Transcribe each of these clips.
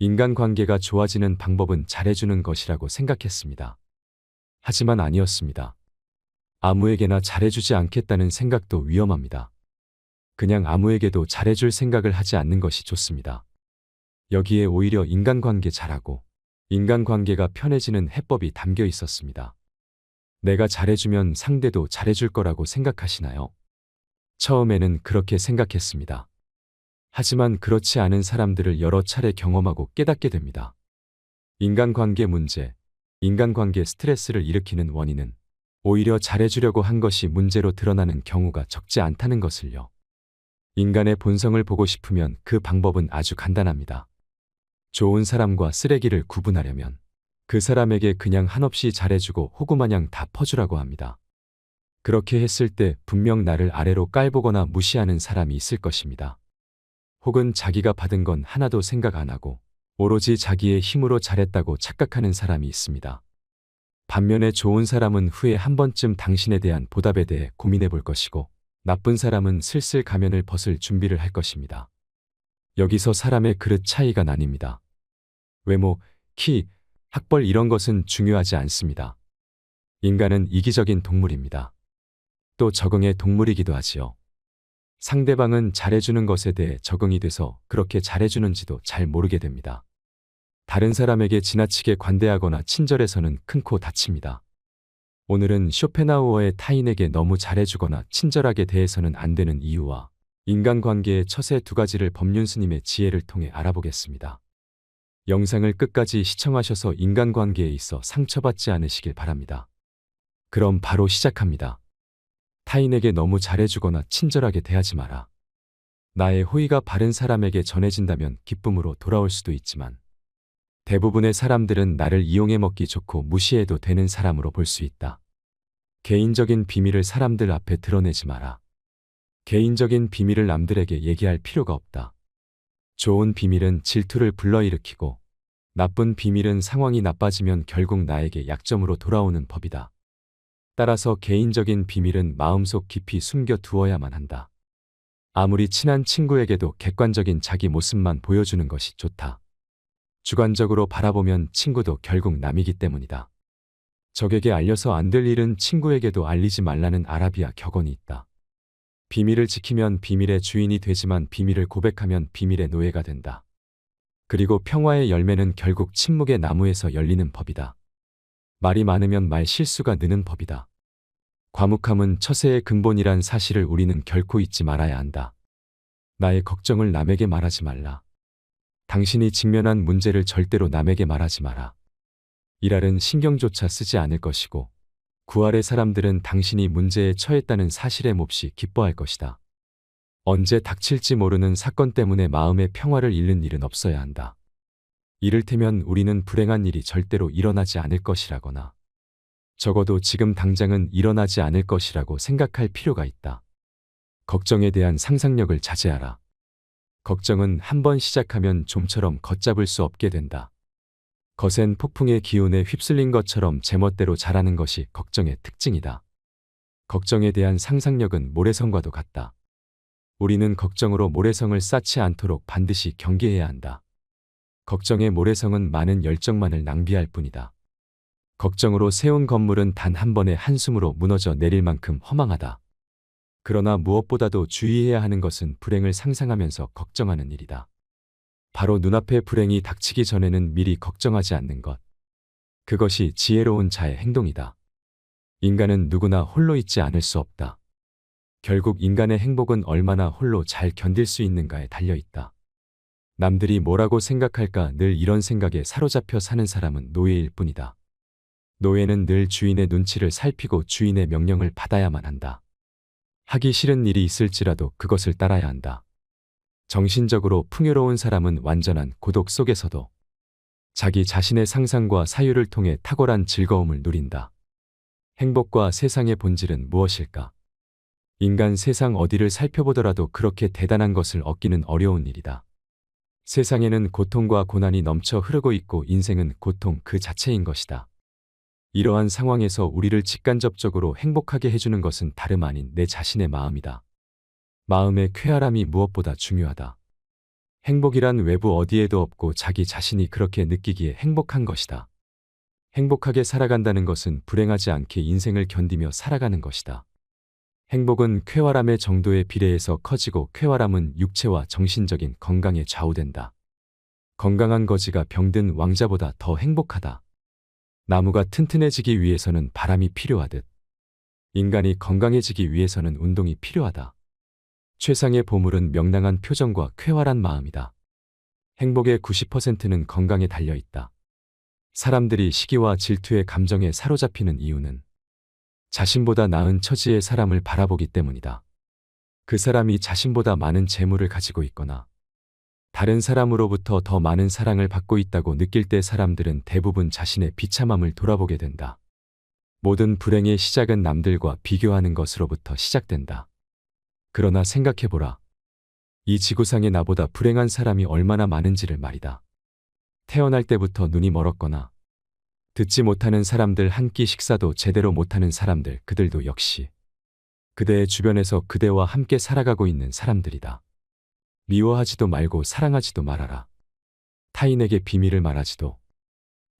인간관계가 좋아지는 방법은 잘해주는 것이라고 생각했습니다. 하지만 아니었습니다. 아무에게나 잘해주지 않겠다는 생각도 위험합니다. 그냥 아무에게도 잘해줄 생각을 하지 않는 것이 좋습니다. 여기에 오히려 인간관계 잘하고 인간관계가 편해지는 해법이 담겨 있었습니다. 내가 잘해주면 상대도 잘해줄 거라고 생각하시나요? 처음에는 그렇게 생각했습니다. 하지만 그렇지 않은 사람들을 여러 차례 경험하고 깨닫게 됩니다. 인간관계 문제, 인간관계 스트레스를 일으키는 원인은 오히려 잘해주려고 한 것이 문제로 드러나는 경우가 적지 않다는 것을요. 인간의 본성을 보고 싶으면 그 방법은 아주 간단합니다. 좋은 사람과 쓰레기를 구분하려면 그 사람에게 그냥 한없이 잘해주고 호구마냥 다 퍼주라고 합니다. 그렇게 했을 때 분명 나를 아래로 깔보거나 무시하는 사람이 있을 것입니다. 혹은 자기가 받은 건 하나도 생각 안 하고 오로지 자기의 힘으로 잘했다고 착각하는 사람이 있습니다. 반면에 좋은 사람은 후에 한 번쯤 당신에 대한 보답에 대해 고민해 볼 것이고 나쁜 사람은 슬슬 가면을 벗을 준비를 할 것입니다. 여기서 사람의 그릇 차이가 나뉩니다. 외모, 키, 학벌 이런 것은 중요하지 않습니다. 인간은 이기적인 동물입니다. 또 적응의 동물이기도 하지요. 상대방은 잘해주는 것에 대해 적응이 돼서 그렇게 잘해주는지도 잘 모르게 됩니다. 다른 사람에게 지나치게 관대하거나 친절해서는 큰 코 다칩니다. 오늘은 쇼펜하우어의 타인에게 너무 잘해주거나 친절하게 대해서는 안 되는 이유와 인간관계의 처세 두 가지를 법륜스님의 지혜를 통해 알아보겠습니다. 영상을 끝까지 시청하셔서 인간관계에 있어 상처받지 않으시길 바랍니다. 그럼 바로 시작합니다. 타인에게 너무 잘해주거나 친절하게 대하지 마라. 나의 호의가 바른 사람에게 전해진다면 기쁨으로 돌아올 수도 있지만 대부분의 사람들은 나를 이용해 먹기 좋고 무시해도 되는 사람으로 볼 수 있다. 개인적인 비밀을 사람들 앞에 드러내지 마라. 개인적인 비밀을 남들에게 얘기할 필요가 없다. 좋은 비밀은 질투를 불러일으키고 나쁜 비밀은 상황이 나빠지면 결국 나에게 약점으로 돌아오는 법이다. 따라서 개인적인 비밀은 마음속 깊이 숨겨 두어야만 한다. 아무리 친한 친구에게도 객관적인 자기 모습만 보여주는 것이 좋다. 주관적으로 바라보면 친구도 결국 남이기 때문이다. 적에게 알려서 안 될 일은 친구에게도 알리지 말라는 아라비아 격언이 있다. 비밀을 지키면 비밀의 주인이 되지만 비밀을 고백하면 비밀의 노예가 된다. 그리고 평화의 열매는 결국 침묵의 나무에서 열리는 법이다. 말이 많으면 말 실수가 느는 법이다. 과묵함은 처세의 근본이란 사실을 우리는 결코 잊지 말아야 한다. 나의 걱정을 남에게 말하지 말라. 당신이 직면한 문제를 절대로 남에게 말하지 마라. 일할은 신경조차 쓰지 않을 것이고 구할의 사람들은 당신이 문제에 처했다는 사실에 몹시 기뻐할 것이다. 언제 닥칠지 모르는 사건 때문에 마음의 평화를 잃는 일은 없어야 한다. 이를테면 우리는 불행한 일이 절대로 일어나지 않을 것이라거나 적어도 지금 당장은 일어나지 않을 것이라고 생각할 필요가 있다. 걱정에 대한 상상력을 자제하라. 걱정은 한번 시작하면 좀처럼 걷잡을 수 없게 된다. 거센 폭풍의 기운에 휩쓸린 것처럼 제멋대로 자라는 것이 걱정의 특징이다. 걱정에 대한 상상력은 모래성과도 같다. 우리는 걱정으로 모래성을 쌓지 않도록 반드시 경계해야 한다. 걱정의 모래성은 많은 열정만을 낭비할 뿐이다. 걱정으로 세운 건물은 단 한 번의 한숨으로 무너져 내릴 만큼 허망하다. 그러나 무엇보다도 주의해야 하는 것은 불행을 상상하면서 걱정하는 일이다. 바로 눈앞에 불행이 닥치기 전에는 미리 걱정하지 않는 것. 그것이 지혜로운 자의 행동이다. 인간은 누구나 홀로 있지 않을 수 없다. 결국 인간의 행복은 얼마나 홀로 잘 견딜 수 있는가에 달려있다. 남들이 뭐라고 생각할까 늘 이런 생각에 사로잡혀 사는 사람은 노예일 뿐이다. 노예는 늘 주인의 눈치를 살피고 주인의 명령을 받아야만 한다. 하기 싫은 일이 있을지라도 그것을 따라야 한다. 정신적으로 풍요로운 사람은 완전한 고독 속에서도 자기 자신의 상상과 사유를 통해 탁월한 즐거움을 누린다. 행복과 세상의 본질은 무엇일까? 인간 세상 어디를 살펴보더라도 그렇게 대단한 것을 얻기는 어려운 일이다. 세상에는 고통과 고난이 넘쳐 흐르고 있고 인생은 고통 그 자체인 것이다. 이러한 상황에서 우리를 직간접적으로 행복하게 해주는 것은 다름 아닌 내 자신의 마음이다. 마음의 쾌활함이 무엇보다 중요하다. 행복이란 외부 어디에도 없고 자기 자신이 그렇게 느끼기에 행복한 것이다. 행복하게 살아간다는 것은 불행하지 않게 인생을 견디며 살아가는 것이다. 행복은 쾌활함의 정도에 비례해서 커지고 쾌활함은 육체와 정신적인 건강에 좌우된다. 건강한 거지가 병든 왕자보다 더 행복하다. 나무가 튼튼해지기 위해서는 바람이 필요하듯 인간이 건강해지기 위해서는 운동이 필요하다. 최상의 보물은 명랑한 표정과 쾌활한 마음이다. 행복의 90%는 건강에 달려 있다. 사람들이 시기와 질투의 감정에 사로잡히는 이유는 자신보다 나은 처지의 사람을 바라보기 때문이다. 그 사람이 자신보다 많은 재물을 가지고 있거나 다른 사람으로부터 더 많은 사랑을 받고 있다고 느낄 때 사람들은 대부분 자신의 비참함을 돌아보게 된다. 모든 불행의 시작은 남들과 비교하는 것으로부터 시작된다. 그러나 생각해보라. 이 지구상에 나보다 불행한 사람이 얼마나 많은지를 말이다. 태어날 때부터 눈이 멀었거나 듣지 못하는 사람들, 한 끼 식사도 제대로 못하는 사람들, 그들도 역시 그대의 주변에서 그대와 함께 살아가고 있는 사람들이다. 미워하지도 말고 사랑하지도 말아라. 타인에게 비밀을 말하지도,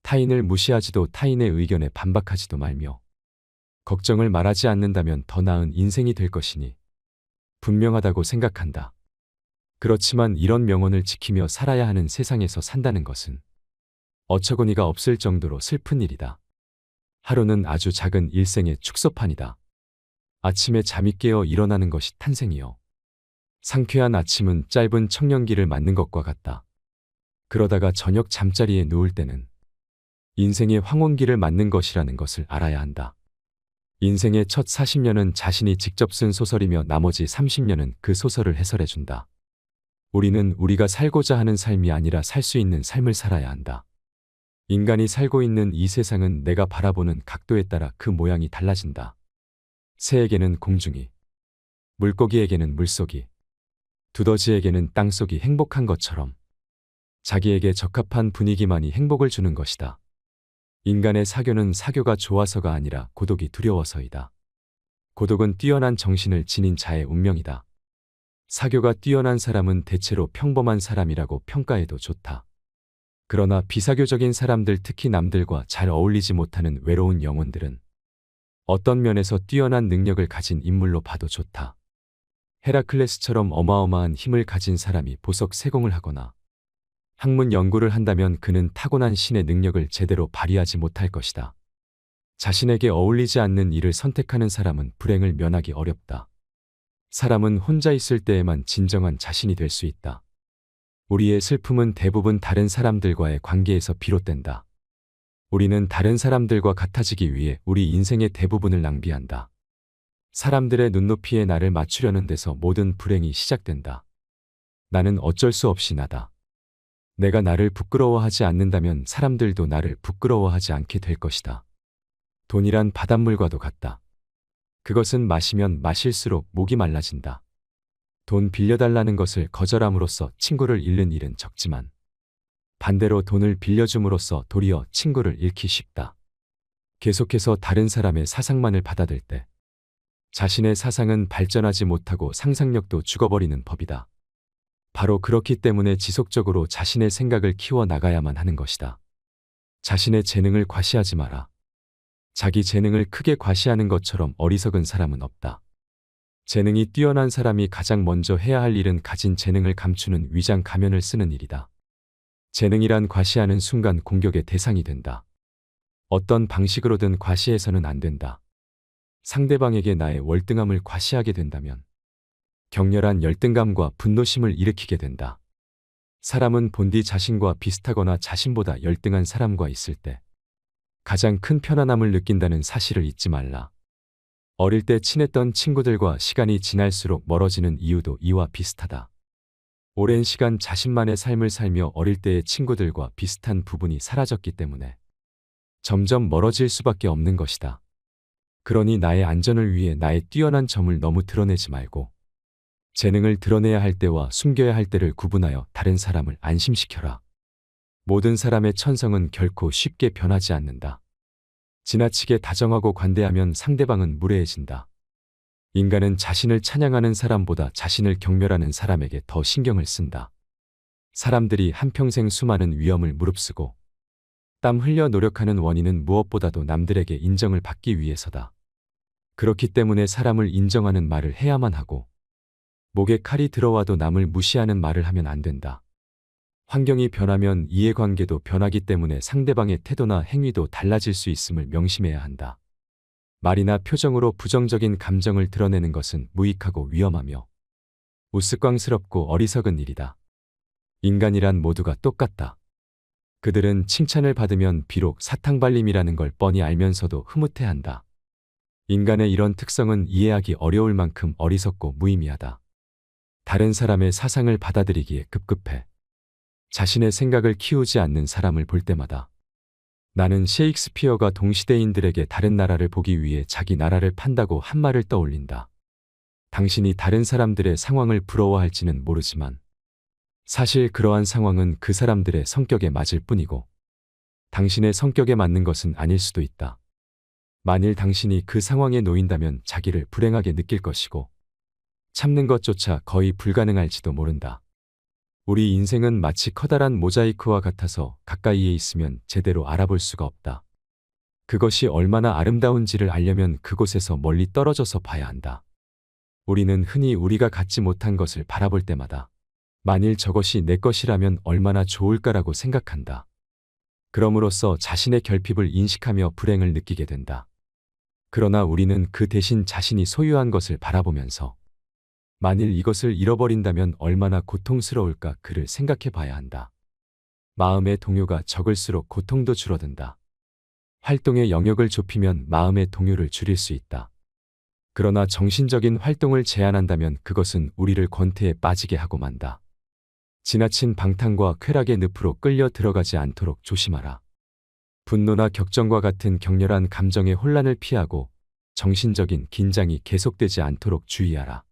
타인을 무시하지도, 타인의 의견에 반박하지도 말며 걱정을 말하지 않는다면 더 나은 인생이 될 것이니 분명하다고 생각한다. 그렇지만 이런 명언을 지키며 살아야 하는 세상에서 산다는 것은 어처구니가 없을 정도로 슬픈 일이다. 하루는 아주 작은 일생의 축소판이다. 아침에 잠이 깨어 일어나는 것이 탄생이요. 상쾌한 아침은 짧은 청년기를 맞는 것과 같다. 그러다가 저녁 잠자리에 누울 때는 인생의 황혼기를 맞는 것이라는 것을 알아야 한다. 인생의 첫 40년은 자신이 직접 쓴 소설이며 나머지 30년은 그 소설을 해설해준다. 우리는 우리가 살고자 하는 삶이 아니라 살 수 있는 삶을 살아야 한다. 인간이 살고 있는 이 세상은 내가 바라보는 각도에 따라 그 모양이 달라진다. 새에게는 공중이, 물고기에게는 물속이, 두더지에게는 땅속이 행복한 것처럼 자기에게 적합한 분위기만이 행복을 주는 것이다. 인간의 사교는 사교가 좋아서가 아니라 고독이 두려워서이다. 고독은 뛰어난 정신을 지닌 자의 운명이다. 사교가 뛰어난 사람은 대체로 평범한 사람이라고 평가해도 좋다. 그러나 비사교적인 사람들, 특히 남들과 잘 어울리지 못하는 외로운 영혼들은 어떤 면에서 뛰어난 능력을 가진 인물로 봐도 좋다. 헤라클레스처럼 어마어마한 힘을 가진 사람이 보석 세공을 하거나 학문 연구를 한다면 그는 타고난 신의 능력을 제대로 발휘하지 못할 것이다. 자신에게 어울리지 않는 일을 선택하는 사람은 불행을 면하기 어렵다. 사람은 혼자 있을 때에만 진정한 자신이 될 수 있다. 우리의 슬픔은 대부분 다른 사람들과의 관계에서 비롯된다. 우리는 다른 사람들과 같아지기 위해 우리 인생의 대부분을 낭비한다. 사람들의 눈높이에 나를 맞추려는 데서 모든 불행이 시작된다. 나는 어쩔 수 없이 나다. 내가 나를 부끄러워하지 않는다면 사람들도 나를 부끄러워하지 않게 될 것이다. 돈이란 바닷물과도 같다. 그것은 마시면 마실수록 목이 말라진다. 돈 빌려달라는 것을 거절함으로써 친구를 잃는 일은 적지만 반대로 돈을 빌려줌으로써 도리어 친구를 잃기 쉽다. 계속해서 다른 사람의 사상만을 받아들 때 자신의 사상은 발전하지 못하고 상상력도 죽어버리는 법이다. 바로 그렇기 때문에 지속적으로 자신의 생각을 키워 나가야만 하는 것이다. 자신의 재능을 과시하지 마라. 자기 재능을 크게 과시하는 것처럼 어리석은 사람은 없다. 재능이 뛰어난 사람이 가장 먼저 해야 할 일은 가진 재능을 감추는 위장 가면을 쓰는 일이다. 재능이란 과시하는 순간 공격의 대상이 된다. 어떤 방식으로든 과시해서는 안 된다. 상대방에게 나의 월등함을 과시하게 된다면 격렬한 열등감과 분노심을 일으키게 된다. 사람은 본디 자신과 비슷하거나 자신보다 열등한 사람과 있을 때 가장 큰 편안함을 느낀다는 사실을 잊지 말라. 어릴 때 친했던 친구들과 시간이 지날수록 멀어지는 이유도 이와 비슷하다. 오랜 시간 자신만의 삶을 살며 어릴 때의 친구들과 비슷한 부분이 사라졌기 때문에 점점 멀어질 수밖에 없는 것이다. 그러니 나의 안전을 위해 나의 뛰어난 점을 너무 드러내지 말고 재능을 드러내야 할 때와 숨겨야 할 때를 구분하여 다른 사람을 안심시켜라. 모든 사람의 천성은 결코 쉽게 변하지 않는다. 지나치게 다정하고 관대하면 상대방은 무례해진다. 인간은 자신을 찬양하는 사람보다 자신을 경멸하는 사람에게 더 신경을 쓴다. 사람들이 한평생 수많은 위험을 무릅쓰고 땀 흘려 노력하는 원인은 무엇보다도 남들에게 인정을 받기 위해서다. 그렇기 때문에 사람을 인정하는 말을 해야만 하고 목에 칼이 들어와도 남을 무시하는 말을 하면 안 된다. 환경이 변하면 이해관계도 변하기 때문에 상대방의 태도나 행위도 달라질 수 있음을 명심해야 한다. 말이나 표정으로 부정적인 감정을 드러내는 것은 무익하고 위험하며 우스꽝스럽고 어리석은 일이다. 인간이란 모두가 똑같다. 그들은 칭찬을 받으면 비록 사탕발림이라는 걸 뻔히 알면서도 흐뭇해한다. 인간의 이런 특성은 이해하기 어려울 만큼 어리석고 무의미하다. 다른 사람의 사상을 받아들이기에 급급해. 자신의 생각을 키우지 않는 사람을 볼 때마다 나는 셰익스피어가 동시대인들에게 다른 나라를 보기 위해 자기 나라를 판다고 한 말을 떠올린다. 당신이 다른 사람들의 상황을 부러워할지는 모르지만 사실 그러한 상황은 그 사람들의 성격에 맞을 뿐이고 당신의 성격에 맞는 것은 아닐 수도 있다. 만일 당신이 그 상황에 놓인다면 자기를 불행하게 느낄 것이고 참는 것조차 거의 불가능할지도 모른다. 우리 인생은 마치 커다란 모자이크와 같아서 가까이에 있으면 제대로 알아볼 수가 없다. 그것이 얼마나 아름다운지를 알려면 그곳에서 멀리 떨어져서 봐야 한다. 우리는 흔히 우리가 갖지 못한 것을 바라볼 때마다 만일 저것이 내 것이라면 얼마나 좋을까라고 생각한다. 그럼으로써 자신의 결핍을 인식하며 불행을 느끼게 된다. 그러나 우리는 그 대신 자신이 소유한 것을 바라보면서 만일 이것을 잃어버린다면 얼마나 고통스러울까 그를 생각해 봐야 한다. 마음의 동요가 적을수록 고통도 줄어든다. 활동의 영역을 좁히면 마음의 동요를 줄일 수 있다. 그러나 정신적인 활동을 제한한다면 그것은 우리를 권태에 빠지게 하고 만다. 지나친 방탕과 쾌락의 늪으로 끌려 들어가지 않도록 조심하라. 분노나 격정과 같은 격렬한 감정의 혼란을 피하고 정신적인 긴장이 계속되지 않도록 주의하라.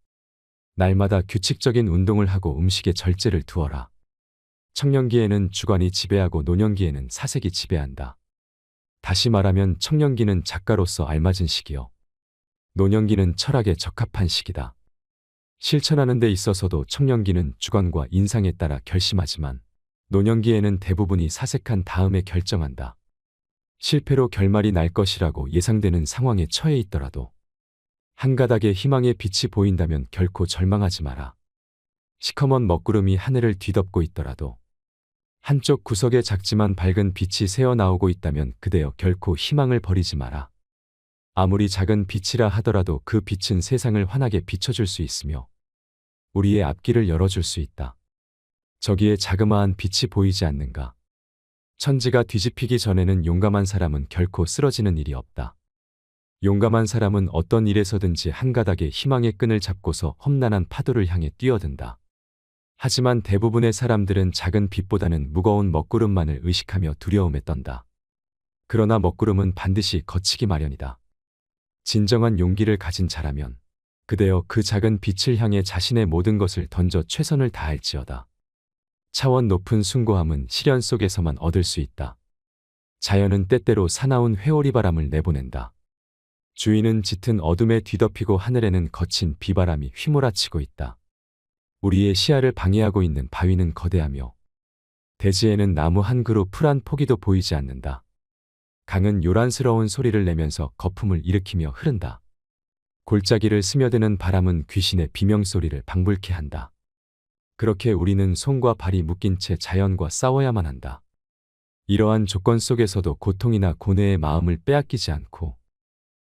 날마다 규칙적인 운동을 하고 음식에 절제를 두어라. 청년기에는 주관이 지배하고 노년기에는 사색이 지배한다. 다시 말하면 청년기는 작가로서 알맞은 시기요. 노년기는 철학에 적합한 시기다. 실천하는 데 있어서도 청년기는 주관과 인상에 따라 결심하지만 노년기에는 대부분이 사색한 다음에 결정한다. 실패로 결말이 날 것이라고 예상되는 상황에 처해 있더라도 한 가닥의 희망의 빛이 보인다면 결코 절망하지 마라. 시커먼 먹구름이 하늘을 뒤덮고 있더라도 한쪽 구석에 작지만 밝은 빛이 새어나오고 있다면 그대여 결코 희망을 버리지 마라. 아무리 작은 빛이라 하더라도 그 빛은 세상을 환하게 비춰줄 수 있으며 우리의 앞길을 열어줄 수 있다. 저기에 자그마한 빛이 보이지 않는가? 천지가 뒤집히기 전에는 용감한 사람은 결코 쓰러지는 일이 없다. 용감한 사람은 어떤 일에서든지 한 가닥의 희망의 끈을 잡고서 험난한 파도를 향해 뛰어든다. 하지만 대부분의 사람들은 작은 빛보다는 무거운 먹구름만을 의식하며 두려움에 떤다. 그러나 먹구름은 반드시 거치기 마련이다. 진정한 용기를 가진 자라면 그대여 그 작은 빛을 향해 자신의 모든 것을 던져 최선을 다할지어다. 차원 높은 숭고함은 시련 속에서만 얻을 수 있다. 자연은 때때로 사나운 회오리 바람을 내보낸다. 주위는 짙은 어둠에 뒤덮이고 하늘에는 거친 비바람이 휘몰아치고 있다. 우리의 시야를 방해하고 있는 바위는 거대하며 대지에는 나무 한 그루 풀 한 포기도 보이지 않는다. 강은 요란스러운 소리를 내면서 거품을 일으키며 흐른다. 골짜기를 스며드는 바람은 귀신의 비명소리를 방불케 한다. 그렇게 우리는 손과 발이 묶인 채 자연과 싸워야만 한다. 이러한 조건 속에서도 고통이나 고뇌의 마음을 빼앗기지 않고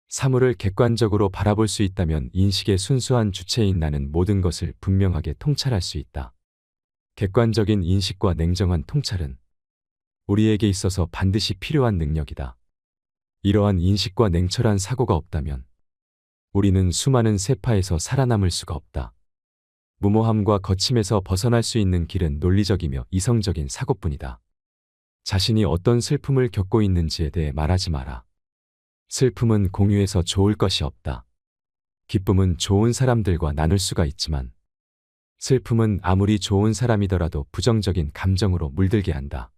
사물을 객관적으로 바라볼 수 있다면 인식의 순수한 주체인 나는 모든 것을 분명하게 통찰할 수 있다. 객관적인 인식과 냉정한 통찰은 우리에게 있어서 반드시 필요한 능력이다. 이러한 인식과 냉철한 사고가 없다면 우리는 수많은 세파에서 살아남을 수가 없다. 무모함과 거침에서 벗어날 수 있는 길은 논리적이며 이성적인 사고뿐이다. 자신이 어떤 슬픔을 겪고 있는지에 대해 말하지 마라. 슬픔은 공유해서 좋을 것이 없다. 기쁨은 좋은 사람들과 나눌 수가 있지만 슬픔은 아무리 좋은 사람이더라도 부정적인 감정으로 물들게 한다.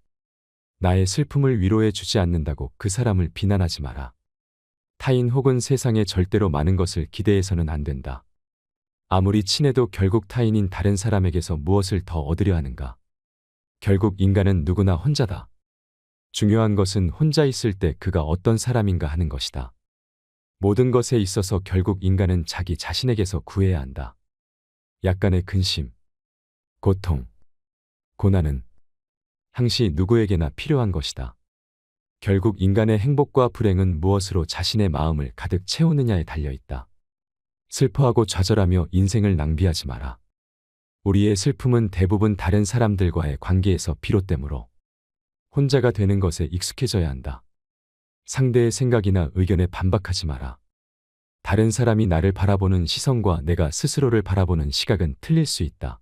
나의 슬픔을 위로해 주지 않는다고 그 사람을 비난하지 마라. 타인 혹은 세상에 절대로 많은 것을 기대해서는 안 된다. 아무리 친해도 결국 타인인 다른 사람에게서 무엇을 더 얻으려 하는가? 결국 인간은 누구나 혼자다. 중요한 것은 혼자 있을 때 그가 어떤 사람인가 하는 것이다. 모든 것에 있어서 결국 인간은 자기 자신에게서 구해야 한다. 약간의 근심, 고통, 고난은 항시 누구에게나 필요한 것이다. 결국 인간의 행복과 불행은 무엇으로 자신의 마음을 가득 채우느냐에 달려 있다. 슬퍼하고 좌절하며 인생을 낭비하지 마라. 우리의 슬픔은 대부분 다른 사람들과의 관계에서 비롯되므로 혼자가 되는 것에 익숙해져야 한다. 상대의 생각이나 의견에 반박하지 마라. 다른 사람이 나를 바라보는 시선과 내가 스스로를 바라보는 시각은 틀릴 수 있다.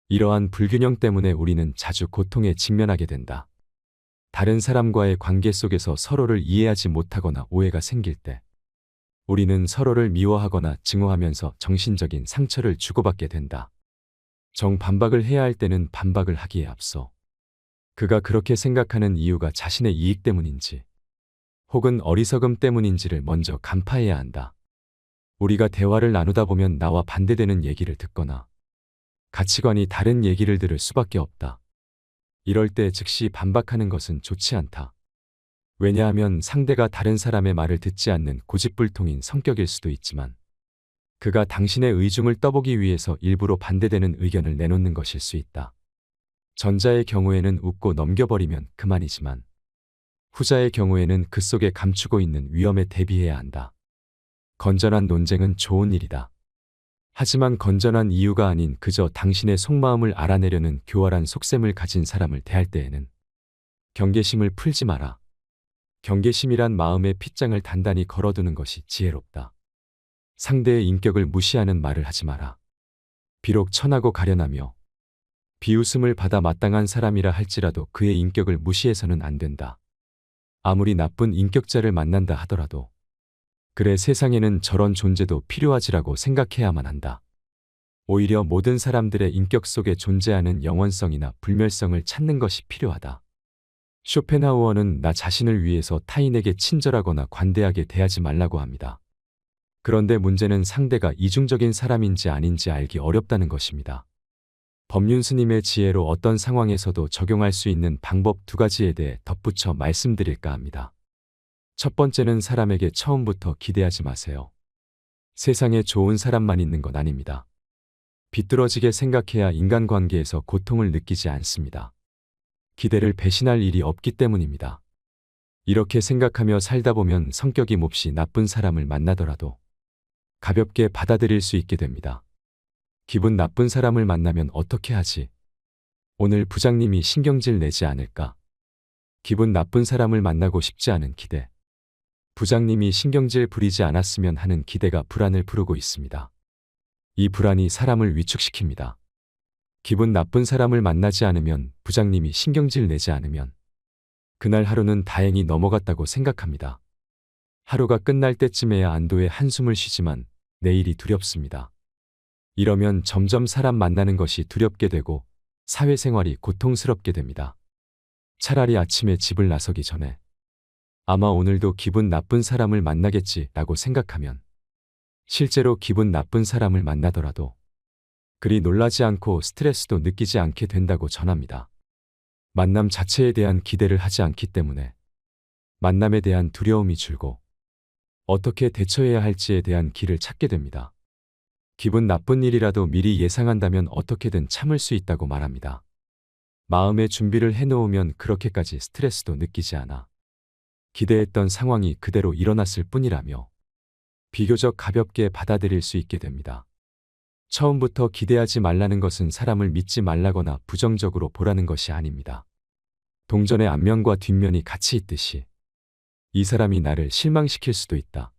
이러한 불균형 때문에 우리는 자주 고통에 직면하게 된다. 다른 사람과의 관계 속에서 서로를 이해하지 못하거나 오해가 생길 때 우리는 서로를 미워하거나 증오하면서 정신적인 상처를 주고받게 된다. 정반박을 해야 할 때는 반박을 하기에 앞서 그가 그렇게 생각하는 이유가 자신의 이익 때문인지 혹은 어리석음 때문인지를 먼저 간파해야 한다. 우리가 대화를 나누다 보면 나와 반대되는 얘기를 듣거나 가치관이 다른 얘기를 들을 수밖에 없다. 이럴 때 즉시 반박하는 것은 좋지 않다. 왜냐하면 상대가 다른 사람의 말을 듣지 않는 고집불통인 성격일 수도 있지만 그가 당신의 의중을 떠보기 위해서 일부러 반대되는 의견을 내놓는 것일 수 있다. 전자의 경우에는 웃고 넘겨버리면 그만이지만 후자의 경우에는 그 속에 감추고 있는 위험에 대비해야 한다. 건전한 논쟁은 좋은 일이다. 하지만 건전한 이유가 아닌 그저 당신의 속마음을 알아내려는 교활한 속셈을 가진 사람을 대할 때에는 경계심을 풀지 마라. 경계심이란 마음의 핏장을 단단히 걸어두는 것이 지혜롭다. 상대의 인격을 무시하는 말을 하지 마라. 비록 천하고 가련하며 비웃음을 받아 마땅한 사람이라 할지라도 그의 인격을 무시해서는 안 된다. 아무리 나쁜 인격자를 만난다 하더라도 그래 세상에는 저런 존재도 필요하지라고 생각해야만 한다. 오히려 모든 사람들의 인격 속에 존재하는 영원성이나 불멸성을 찾는 것이 필요하다. 쇼펜하우어는 나 자신을 위해서 타인에게 친절하거나 관대하게 대하지 말라고 합니다. 그런데 문제는 상대가 이중적인 사람인지 아닌지 알기 어렵다는 것입니다. 법륜 스님의 지혜로 어떤 상황에서도 적용할 수 있는 방법 2가지에 대해 덧붙여 말씀드릴까 합니다. 첫 번째는 사람에게 처음부터 기대하지 마세요. 세상에 좋은 사람만 있는 건 아닙니다. 비뚤어지게 생각해야 인간관계에서 고통을 느끼지 않습니다. 기대를 배신할 일이 없기 때문입니다. 이렇게 생각하며 살다 보면 성격이 몹시 나쁜 사람을 만나더라도 가볍게 받아들일 수 있게 됩니다. 기분 나쁜 사람을 만나면 어떻게 하지? 오늘 부장님이 신경질 내지 않을까? 기분 나쁜 사람을 만나고 싶지 않은 기대. 부장님이 신경질 부리지 않았으면 하는 기대가 불안을 부르고 있습니다. 이 불안이 사람을 위축시킵니다. 기분 나쁜 사람을 만나지 않으면 부장님이 신경질 내지 않으면 그날 하루는 다행히 넘어갔다고 생각합니다. 하루가 끝날 때쯤에야 안도의 한숨을 쉬지만 내일이 두렵습니다. 이러면 점점 사람 만나는 것이 두렵게 되고 사회생활이 고통스럽게 됩니다. 차라리 아침에 집을 나서기 전에 아마 오늘도 기분 나쁜 사람을 만나겠지라고 생각하면 실제로 기분 나쁜 사람을 만나더라도 그리 놀라지 않고 스트레스도 느끼지 않게 된다고 전합니다. 만남 자체에 대한 기대를 하지 않기 때문에 만남에 대한 두려움이 줄고 어떻게 대처해야 할지에 대한 길을 찾게 됩니다. 기분 나쁜 일이라도 미리 예상한다면 어떻게든 참을 수 있다고 말합니다. 마음의 준비를 해놓으면 그렇게까지 스트레스도 느끼지 않아 기대했던 상황이 그대로 일어났을 뿐이라며 비교적 가볍게 받아들일 수 있게 됩니다. 처음부터 기대하지 말라는 것은 사람을 믿지 말라거나 부정적으로 보라는 것이 아닙니다. 동전의 앞면과 뒷면이 같이 있듯이 이 사람이 나를 실망시킬 수도 있다.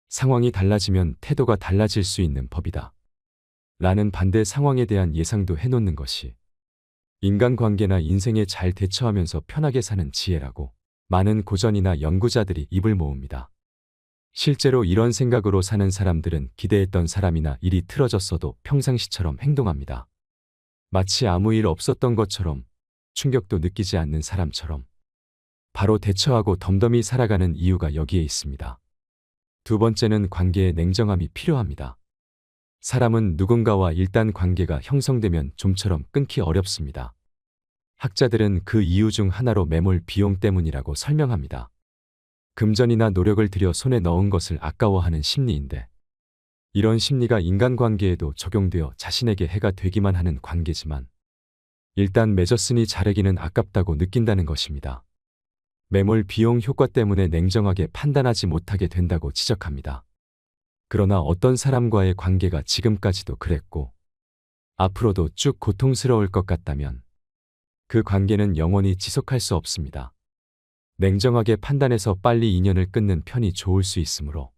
상황이 달라지면 태도가 달라질 수 있는 법이다. 라는 반대 상황에 대한 예상도 해놓는 것이 인간관계나 인생에 잘 대처하면서 편하게 사는 지혜라고 많은 고전이나 연구자들이 입을 모읍니다. 실제로 이런 생각으로 사는 사람들은 기대했던 사람이나 일이 틀어졌어도 평상시처럼 행동합니다. 마치 아무 일 없었던 것처럼 충격도 느끼지 않는 사람처럼 바로 대처하고 덤덤히 살아가는 이유가 여기에 있습니다. 두 번째는 관계의 냉정함이 필요합니다. 사람은 누군가와 일단 관계가 형성되면 좀처럼 끊기 어렵습니다. 학자들은 그 이유 중 하나로 매몰 비용 때문이라고 설명합니다. 금전이나 노력을 들여 손에 넣은 것을 아까워하는 심리인데, 이런 심리가 인간관계에도 적용되어 자신에게 해가 되기만 하는 관계지만 일단 맺었으니 자르기는 아깝다고 느낀다는 것입니다. 매몰 비용 효과 때문에 냉정하게 판단하지 못하게 된다고 지적합니다. 그러나 어떤 사람과의 관계가 지금까지도 그랬고 앞으로도 쭉 고통스러울 것 같다면 그 관계는 영원히 지속할 수 없습니다. 냉정하게 판단해서 빨리 인연을 끊는 편이 좋을 수 있으므로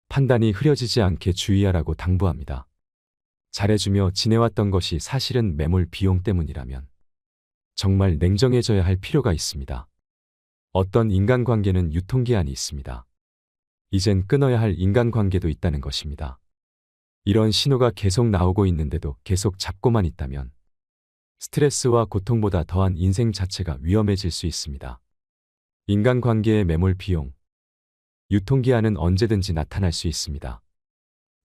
판단이 흐려지지 않게 주의하라고 당부합니다. 잘해주며 지내왔던 것이 사실은 매몰 비용 때문이라면 정말 냉정해져야 할 필요가 있습니다. 어떤 인간관계는 유통기한이 있습니다. 이젠 끊어야 할 인간관계도 있다는 것입니다. 이런 신호가 계속 나오고 있는데도 계속 잡고만 있다면 스트레스와 고통보다 더한 인생 자체가 위험해질 수 있습니다. 인간관계의 매몰 비용, 유통기한은 언제든지 나타날 수 있습니다.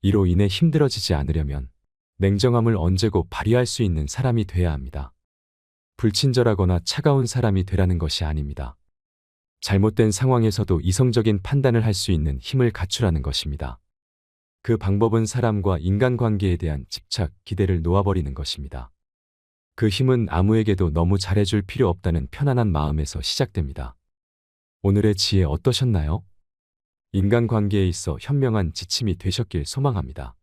이로 인해 힘들어지지 않으려면 냉정함을 언제고 발휘할 수 있는 사람이 돼야 합니다. 불친절하거나 차가운 사람이 되라는 것이 아닙니다. 잘못된 상황에서도 이성적인 판단을 할 수 있는 힘을 갖추라는 것입니다. 그 방법은 사람과 인간관계에 대한 집착, 기대를 놓아버리는 것입니다. 그 힘은 아무에게도 너무 잘해줄 필요 없다는 편안한 마음에서 시작됩니다. 오늘의 지혜 어떠셨나요? 인간관계에 있어 현명한 지침이 되셨길 소망합니다.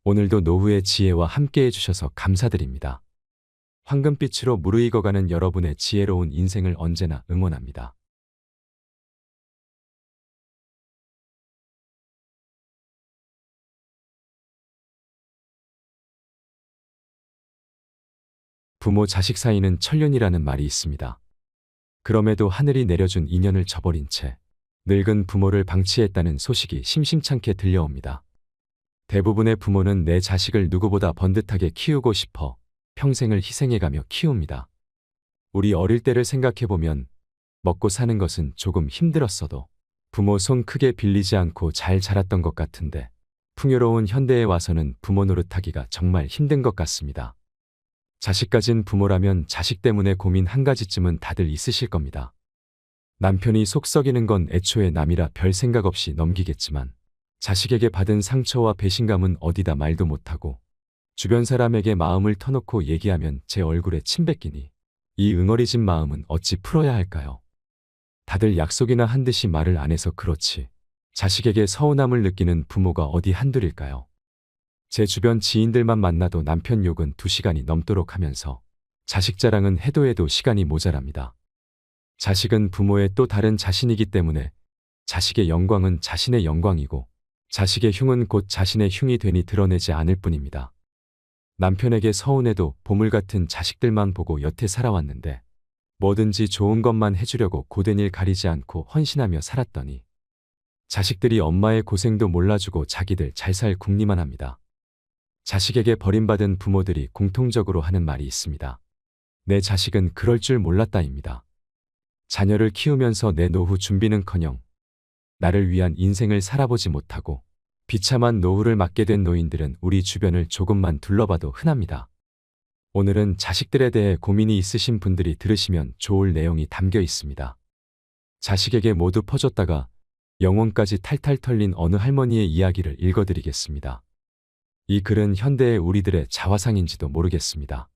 오늘도 노후의 지혜와 함께 해주셔서 감사드립니다. 황금빛으로 무르익어가는 여러분의 지혜로운 인생을 언제나 응원합니다. 부모 자식 사이는 천륜이라는 말이 있습니다. 그럼에도 하늘이 내려준 인연을 저버린 채 늙은 부모를 방치했다는 소식이 심심찮게 들려옵니다. 대부분의 부모는 내 자식을 누구보다 번듯하게 키우고 싶어 평생을 희생해가며 키웁니다. 우리 어릴 때를 생각해보면 먹고 사는 것은 조금 힘들었어도 부모 손 크게 빌리지 않고 잘 자랐던 것 같은데 풍요로운 현대에 와서는 부모 노릇하기가 정말 힘든 것 같습니다. 자식 가진 부모라면 자식 때문에 고민 한 가지쯤은 다들 있으실 겁니다. 남편이 속 썩이는 건 애초에 남이라 별 생각 없이 넘기겠지만 자식에게 받은 상처와 배신감은 어디다 말도 못하고 주변 사람에게 마음을 터놓고 얘기하면 제 얼굴에 침 뱉기니 이 응어리진 마음은 어찌 풀어야 할까요? 다들 약속이나 한 듯이 말을 안 해서 그렇지 자식에게 서운함을 느끼는 부모가 어디 한둘일까요? 제 주변 지인들만 만나도 남편 욕은 2시간이 넘도록 하면서 자식 자랑은 해도 해도 시간이 모자랍니다. 자식은 부모의 또 다른 자신이기 때문에 자식의 영광은 자신의 영광이고 자식의 흉은 곧 자신의 흉이 되니 드러내지 않을 뿐입니다. 남편에게 서운해도 보물 같은 자식들만 보고 여태 살아왔는데 뭐든지 좋은 것만 해주려고 고된 일 가리지 않고 헌신하며 살았더니 자식들이 엄마의 고생도 몰라주고 자기들 잘 살 궁리만 합니다. 자식에게 버림받은 부모들이 공통적으로 하는 말이 있습니다. 내 자식은 그럴 줄 몰랐다입니다. 자녀를 키우면서 내 노후 준비는커녕 나를 위한 인생을 살아보지 못하고 비참한 노후를 맞게 된 노인들은 우리 주변을 조금만 둘러봐도 흔합니다. 오늘은 자식들에 대해 고민이 있으신 분들이 들으시면 좋을 내용이 담겨 있습니다. 자식에게 모두 퍼줬다가 영혼까지 탈탈 털린 어느 할머니의 이야기를 읽어드리겠습니다. 이 글은 현대의 우리들의 자화상인지도 모르겠습니다.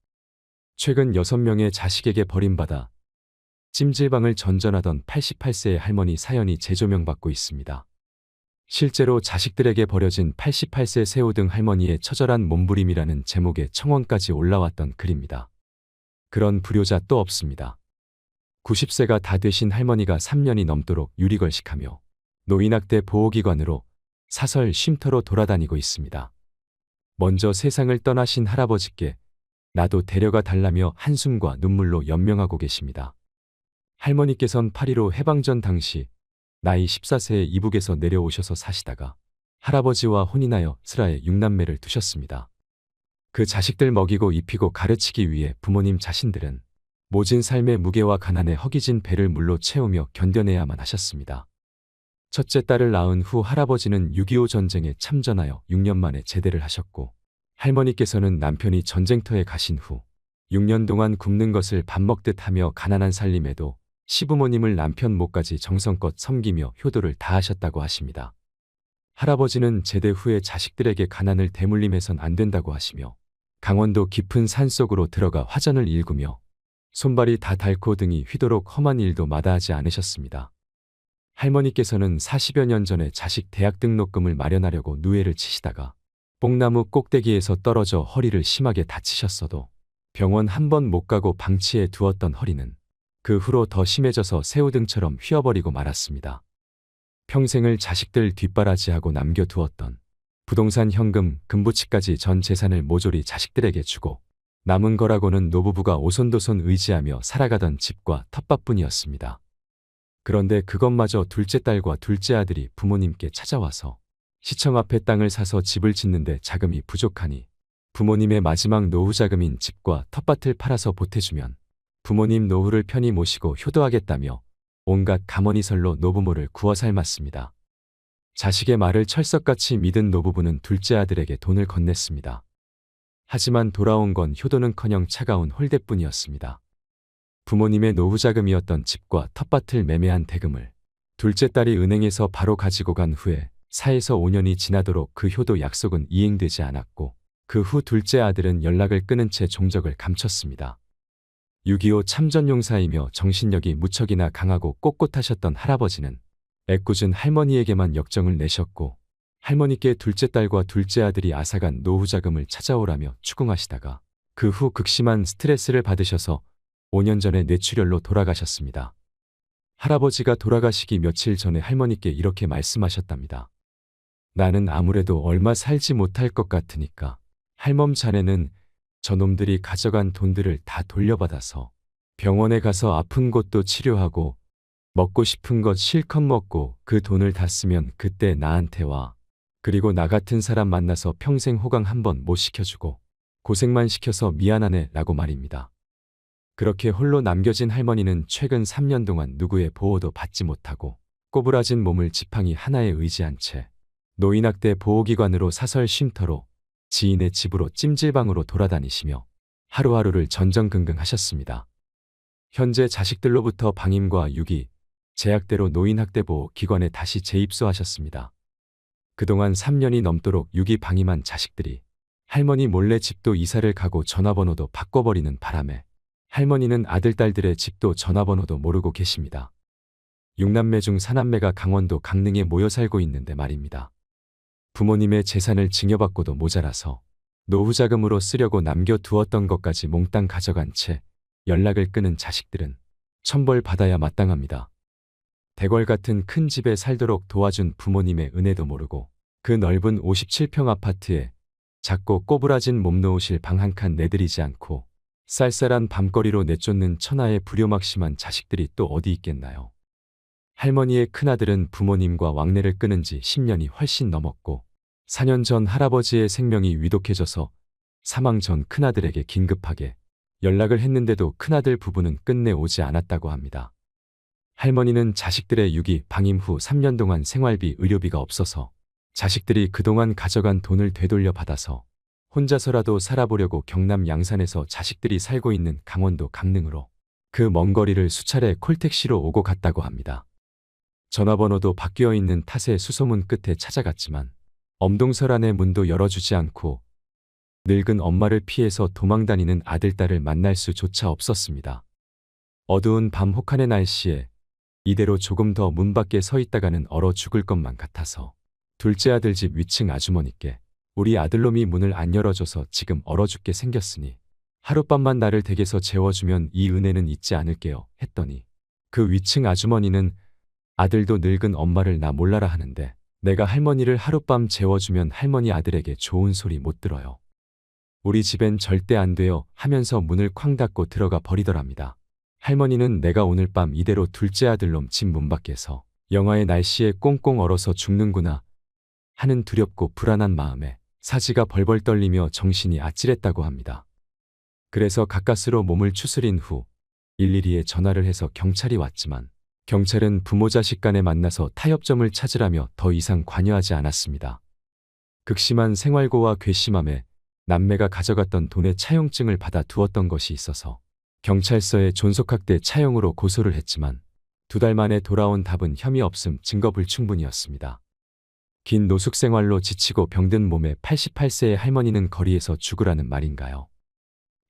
최근 6명의 자식에게 버림받아 찜질방을 전전하던 88세의 할머니 사연이 재조명받고 있습니다. 실제로 자식들에게 버려진 88세 새우등 할머니의 처절한 몸부림이라는 제목의 청원까지 올라왔던 글입니다. 그런 불효자 또 없습니다. 90세가 다 되신 할머니가 3년이 넘도록 유리걸식하며 노인학대 보호기관으로 사설 쉼터로 돌아다니고 있습니다. 먼저 세상을 떠나신 할아버지께 나도 데려가 달라며 한숨과 눈물로 연명하고 계십니다. 할머니께선 8.15 해방전 당시 나이 14세에 이북에서 내려오셔서 사시다가 할아버지와 혼인하여 슬하에 6남매를 두셨습니다. 그 자식들 먹이고 입히고 가르치기 위해 부모님 자신들은 모진 삶의 무게와 가난에 허기진 배를 물로 채우며 견뎌내야만 하셨습니다. 첫째 딸을 낳은 후 할아버지는 6.25 전쟁에 참전하여 6년 만에 제대를 하셨고 할머니께서는 남편이 전쟁터에 가신 후 6년 동안 굶는 것을 밥 먹듯 하며 가난한 살림에도 시부모님을 남편 목까지 정성껏 섬기며 효도를 다하셨다고 하십니다. 할아버지는 제대 후에 자식들에게 가난을 대물림해선 안 된다고 하시며 강원도 깊은 산속으로 들어가 화전을 일구며 손발이 다 닳고 등이 휘도록 험한 일도 마다하지 않으셨습니다. 할머니께서는 40여 년 전에 자식 대학 등록금을 마련하려고 누에를 치시다가 뽕나무 꼭대기에서 떨어져 허리를 심하게 다치셨어도 병원 한 번 못 가고 방치해 두었던 허리는 그 후로 더 심해져서 새우등처럼 휘어버리고 말았습니다. 평생을 자식들 뒷바라지하고 남겨두었던 부동산 현금, 금부치까지 전 재산을 모조리 자식들에게 주고 남은 거라고는 노부부가 오손도손 의지하며 살아가던 집과 텃밭뿐이었습니다. 그런데 그것마저 둘째 딸과 둘째 아들이 부모님께 찾아와서 시청 앞에 땅을 사서 집을 짓는데 자금이 부족하니 부모님의 마지막 노후 자금인 집과 텃밭을 팔아서 보태주면 부모님 노후를 편히 모시고 효도하겠다며 온갖 가머니설로 노부모를 구워 삶았습니다. 자식의 말을 철석같이 믿은 노부부는 둘째 아들에게 돈을 건넸습니다. 하지만 돌아온 건 효도는커녕 차가운 홀대뿐이었습니다. 부모님의 노후 자금이었던 집과 텃밭을 매매한 대금을 둘째 딸이 은행에서 바로 가지고 간 후에 4에서 5년이 지나도록 그 효도 약속은 이행되지 않았고 그 후 둘째 아들은 연락을 끊은 채 종적을 감췄습니다. 6.25 참전용사이며 정신력이 무척이나 강하고 꼿꼿하셨던 할아버지는 애꿎은 할머니에게만 역정을 내셨고 할머니께 둘째 딸과 둘째 아들이 앗아간 노후 자금을 찾아오라며 추궁하시다가 그 후 극심한 스트레스를 받으셔서 5년 전에 뇌출혈로 돌아가셨습니다. 할아버지가 돌아가시기 며칠 전에 할머니께 이렇게 말씀하셨답니다. 나는 아무래도 얼마 살지 못할 것 같으니까 할멈 자네는 저놈들이 가져간 돈들을 다 돌려받아서 병원에 가서 아픈 곳도 치료하고 먹고 싶은 것 실컷 먹고 그 돈을 다 쓰면 그때 나한테 와. 그리고 나 같은 사람 만나서 평생 호강 한번 못 시켜주고 고생만 시켜서 미안하네 라고 말입니다. 그렇게 홀로 남겨진 할머니는 최근 3년 동안 누구의 보호도 받지 못하고 꼬부라진 몸을 지팡이 하나에 의지한 채 노인학대 보호기관으로 사설 쉼터로 지인의 집으로 찜질방으로 돌아다니시며 하루하루를 전전긍긍하셨습니다. 현재 자식들로부터 방임과 유기, 제약대로 노인학대보호 기관에 다시 재입소하셨습니다. 그동안 3년이 넘도록 유기 방임한 자식들이 할머니 몰래 집도 이사를 가고 전화번호도 바꿔버리는 바람에 할머니는 아들, 딸들의 집도 전화번호도 모르고 계십니다. 6남매 중 4남매가 강원도 강릉에 모여 살고 있는데 말입니다. 부모님의 재산을 증여받고도 모자라서 노후자금으로 쓰려고 남겨두었던 것까지 몽땅 가져간 채 연락을 끊은 자식들은 천벌 받아야 마땅합니다. 대궐 같은 큰 집에 살도록 도와준 부모님의 은혜도 모르고 그 넓은 57평 아파트에 작고 꼬부라진 몸 놓으실 방 한 칸 내들이지 않고 쌀쌀한 밤거리로 내쫓는 천하의 불효막심한 자식들이 또 어디 있겠나요? 할머니의 큰아들은 부모님과 왕래를 끊은 지 10년이 훨씬 넘었고 4년 전 할아버지의 생명이 위독해져서 사망 전 큰아들에게 긴급하게 연락을 했는데도 큰아들 부부는 끝내 오지 않았다고 합니다. 할머니는 자식들의 유기, 방임 후 3년 동안 생활비, 의료비가 없어서 자식들이 그동안 가져간 돈을 되돌려 받아서 혼자서라도 살아보려고 경남 양산에서 자식들이 살고 있는 강원도 강릉으로 그 먼 거리를 수차례 콜택시로 오고 갔다고 합니다. 전화번호도 바뀌어 있는 탓에 수소문 끝에 찾아갔지만 엄동설 안의 문도 열어주지 않고 늙은 엄마를 피해서 도망다니는 아들, 딸을 만날 수조차 없었습니다. 어두운 밤 혹한의 날씨에 이대로 조금 더 문 밖에 서 있다가는 얼어 죽을 것만 같아서 둘째 아들 집 위층 아주머니께 우리 아들놈이 문을 안 열어줘서 지금 얼어 죽게 생겼으니 하룻밤만 나를 댁에서 재워주면 이 은혜는 잊지 않을게요 했더니 그 위층 아주머니는 아들도 늙은 엄마를 나 몰라라 하는데 내가 할머니를 하룻밤 재워주면 할머니 아들에게 좋은 소리 못 들어요. 우리 집엔 절대 안 돼요 하면서 문을 쾅 닫고 들어가 버리더랍니다. 할머니는 내가 오늘 밤 이대로 둘째 아들놈 집 문 밖에서 영하의 날씨에 꽁꽁 얼어서 죽는구나 하는 두렵고 불안한 마음에 사지가 벌벌 떨리며 정신이 아찔했다고 합니다. 그래서 가까스로 몸을 추스린 후 112에 전화를 해서 경찰이 왔지만 경찰은 부모 자식 간에 만나서 타협점을 찾으라며 더 이상 관여하지 않았습니다. 극심한 생활고와 괘씸함에 남매가 가져갔던 돈의 차용증을 받아 두었던 것이 있어서 경찰서에 존속학대 차용으로 고소를 했지만 2달 만에 돌아온 답은 혐의 없음 증거 불충분이었습니다. 긴 노숙 생활로 지치고 병든 몸에 88세의 할머니는 거리에서 죽으라는 말인가요?